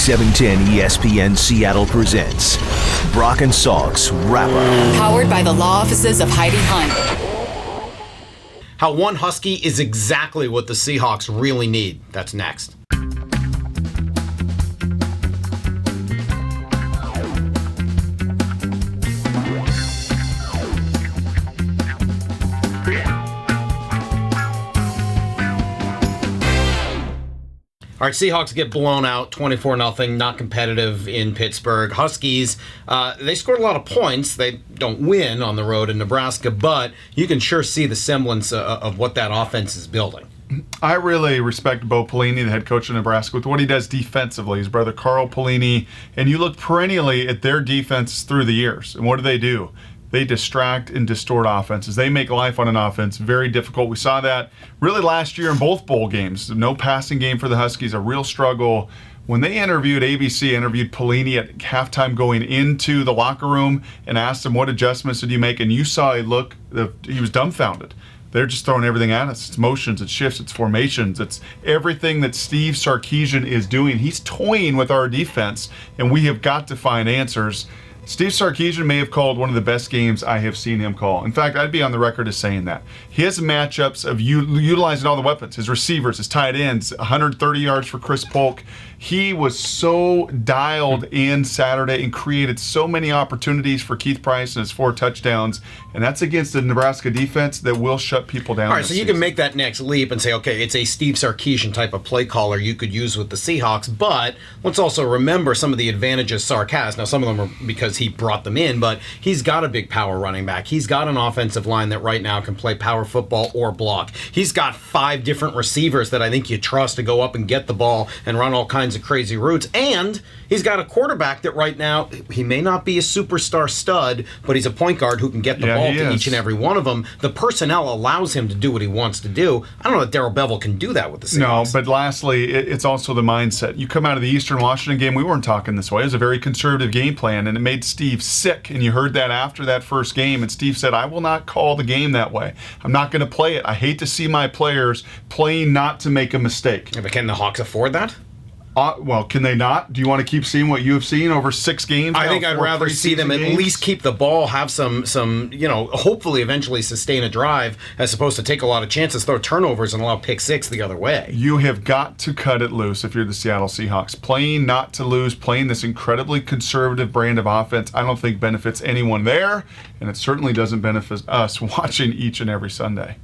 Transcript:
710 ESPN Seattle presents Brock and Salk's Wrap-Up. Powered by the law offices of Heidi Hunt. How one Husky is exactly what the Seahawks really need. That's next. All right, Seahawks get blown out 24-0, not competitive in Pittsburgh. Huskies, they scored a lot of points. They don't win on the road in Nebraska, but you can sure see the semblance of what that offense is building. I really respect Bo Pelini, the head coach of Nebraska, with what he does defensively. His brother Carl Pelini, and you look perennially at their defense through the years. And what do? They distract and distort offenses. They make life on an offense very difficult. We saw that really last year in both bowl games. No passing game for the Huskies, a real struggle. When they ABC interviewed Pelini at halftime going into the locker room and asked him, what adjustments did you make? And you saw he was dumbfounded. They're just throwing everything at us. It's motions, it's shifts, it's formations, it's everything that Steve Sarkisian is doing. He's toying with our defense, and we have got to find answers. Steve Sarkisian may have called one of the best games I have seen him call. In fact, I'd be on the record as saying that. His matchups of utilizing all the weapons, his receivers, his tight ends, 130 yards for Chris Polk. He was so dialed in Saturday and created so many opportunities for Keith Price and his 4 touchdowns. And that's against the Nebraska defense that will shut people down. All right, so you can make that next leap and say, okay, it's a Steve Sarkisian type of play caller you could use with the Seahawks. But let's also remember some of the advantages Sark has. Now, some of them are because he brought them in, but he's got a big power running back. He's got an offensive line that right now can play power football or block. He's got 5 different receivers that I think you trust to go up and get the ball and run all kinds of crazy routes. And he's got a quarterback that right now, he may not be a superstar stud, but he's a point guard who can get the ball to each and every one of them. The personnel allows him to do what he wants to do. I don't know that Darrell Bevell can do that with the Seahawks. No, but lastly, it's also the mindset. You come out of the Eastern Washington game, we weren't talking this way. It was a very conservative game plan, and it made Steve sick. And you heard that after that first game, and Steve said, I will not call the game that way. I'm not going to play it. I hate to see my players playing not to make a mistake. Yeah, but can the Hawks afford that? Well, can they not? Do you want to keep seeing what you have seen over 6 games? I think I'd rather see them at least keep the ball, have some, hopefully eventually sustain a drive, as opposed to take a lot of chances, throw turnovers, and allow pick 6 the other way. You have got to cut it loose if you're the Seattle Seahawks. Playing not to lose, playing this incredibly conservative brand of offense, I don't think benefits anyone there, and it certainly doesn't benefit us watching each and every Sunday.